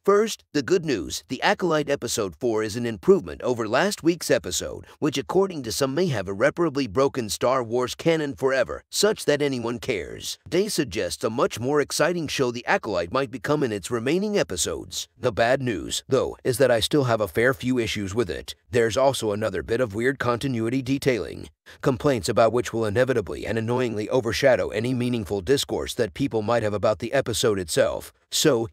First, the good news. The Acolyte Episode 4 is an improvement over last week's episode, which according to some may have irreparably broken Star Wars canon forever, such that anyone cares. Day suggests a much more exciting show the Acolyte might become in its remaining episodes. The bad news, though, is that I still have a fair few issues with it. There's also another bit of weird continuity detailing, complaints about which will inevitably and annoyingly overshadow any meaningful discourse that people might have about the episode itself. So,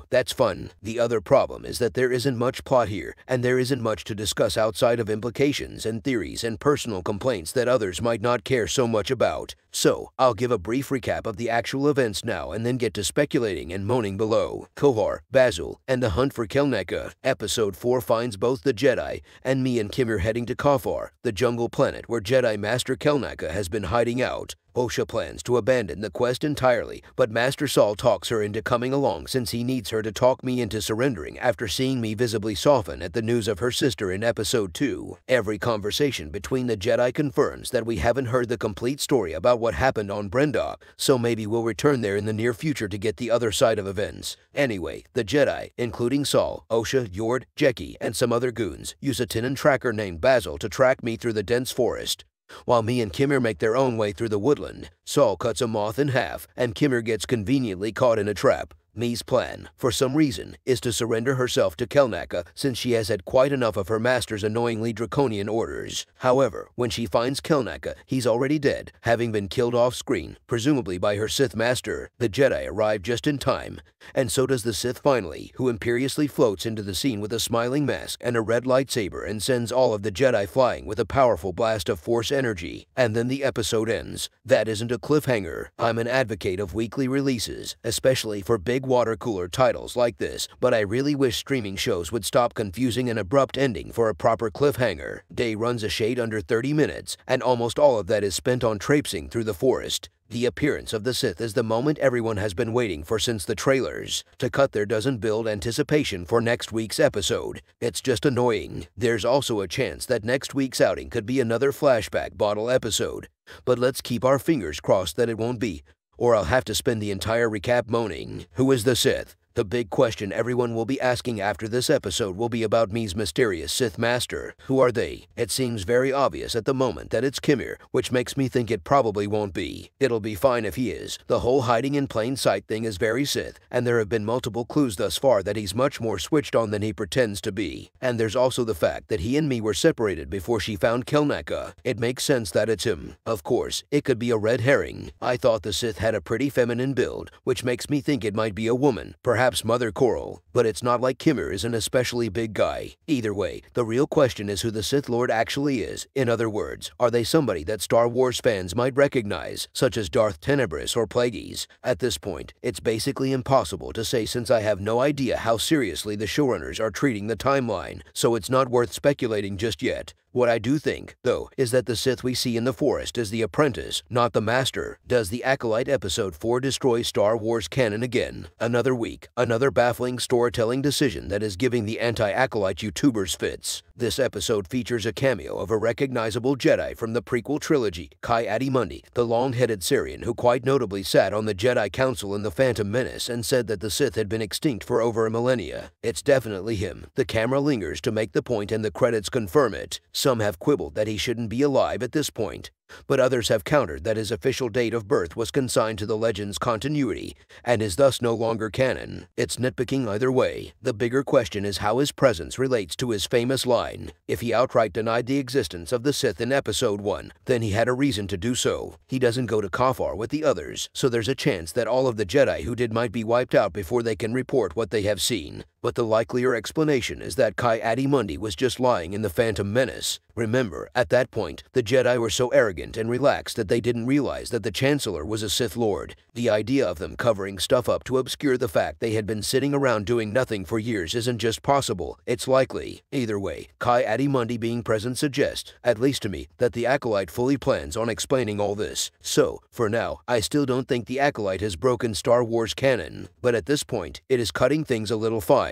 that's fun. The other problem is that there isn't much plot here, and there isn't much to discuss outside of implications and theories and personal complaints that others might not care so much about. So, I'll give a brief recap of the actual events now and then get to speculating and moaning below. Kohar, Bazil, and the hunt for Kelnacca. Episode 4 finds both the Jedi and me and Kim are heading to Kohar, the jungle planet where Jedi Master Kelnacca has been hiding out. Osha plans to abandon the quest entirely, but Master Saul talks her into coming along since he needs her to talk me into surrendering after seeing me visibly soften at the news of her sister in Episode 2. Every conversation between the Jedi confirms that we haven't heard the complete story about what happened on Brenda, so maybe we'll return there in the near future to get the other side of events. Anyway, the Jedi, including Saul, Osha, Yord, Jeki, and some other goons, use a Canon tracker named Bazil to track me through the dense forest. While me and Kimmer make their own way through the woodland, Saul cuts a moth in half, and Kimmer gets conveniently caught in a trap. Me's plan, for some reason, is to surrender herself to Kelnacca since she has had quite enough of her master's annoyingly draconian orders. However, when she finds Kelnacca, he's already dead, having been killed off-screen, presumably by her Sith master. The Jedi arrive just in time, and so does the Sith finally, who imperiously floats into the scene with a smiling mask and a red lightsaber and sends all of the Jedi flying with a powerful blast of Force energy. And then the episode ends. That isn't a cliffhanger. I'm an advocate of weekly releases, especially for big water cooler titles like this, but I really wish streaming shows would stop confusing an abrupt ending for a proper cliffhanger. Day runs a shade under 30 minutes, and almost all of that is spent on traipsing through the forest. The appearance of the Sith is the moment everyone has been waiting for since the trailers. To cut there doesn't build anticipation for next week's episode. It's just annoying. There's also a chance that next week's outing could be another flashback bottle episode, but let's keep our fingers crossed that it won't be, or I'll have to spend the entire recap moaning. Who is the Sith? The big question everyone will be asking after this episode will be about Me's mysterious Sith master. Who are they? It seems very obvious at the moment that it's Kimir, which makes me think it probably won't be. It'll be fine if he is. The whole hiding in plain sight thing is very Sith, and there have been multiple clues thus far that he's much more switched on than he pretends to be. And there's also the fact that he and me were separated before she found Kelnacca. It makes sense that it's him. Of course, it could be a red herring. I thought the Sith had a pretty feminine build, which makes me think it might be a woman, perhaps Mother Coral, but it's not like Kimmer is an especially big guy. Either way, the real question is who the Sith Lord actually is. In other words, are they somebody that Star Wars fans might recognize, such as Darth Tenebris or Plagueis? At this point, it's basically impossible to say since I have no idea how seriously the showrunners are treating the timeline, so it's not worth speculating just yet. What I do think, though, is that the Sith we see in the forest is the apprentice, not the master. Does the Acolyte Episode 4 destroy Star Wars canon again? Another week, another baffling storytelling decision that is giving the anti-Acolyte YouTubers fits. This episode features a cameo of a recognizable Jedi from the prequel trilogy, Ki-Adi-Mundi, the long-headed Syrian who quite notably sat on the Jedi Council in The Phantom Menace and said that the Sith had been extinct for over a millennia. It's definitely him. The camera lingers to make the point and the credits confirm it. Some have quibbled that he shouldn't be alive at this point, but others have countered that his official date of birth was consigned to the legend's continuity and is thus no longer canon. It's nitpicking either way. The bigger question is how his presence relates to his famous line. If he outright denied the existence of the Sith in Episode 1, then he had a reason to do so. He doesn't go to Kohar with the others, so there's a chance that all of the Jedi who did might be wiped out before they can report what they have seen. But the likelier explanation is that Ki-Adi-Mundi was just lying in The Phantom Menace. Remember, at that point, the Jedi were so arrogant and relaxed that they didn't realize that the Chancellor was a Sith Lord. The idea of them covering stuff up to obscure the fact they had been sitting around doing nothing for years isn't just possible, it's likely. Either way, Ki-Adi-Mundi being present suggests, at least to me, that the Acolyte fully plans on explaining all this. So, for now, I still don't think the Acolyte has broken Star Wars canon, but at this point, it is cutting things a little fine.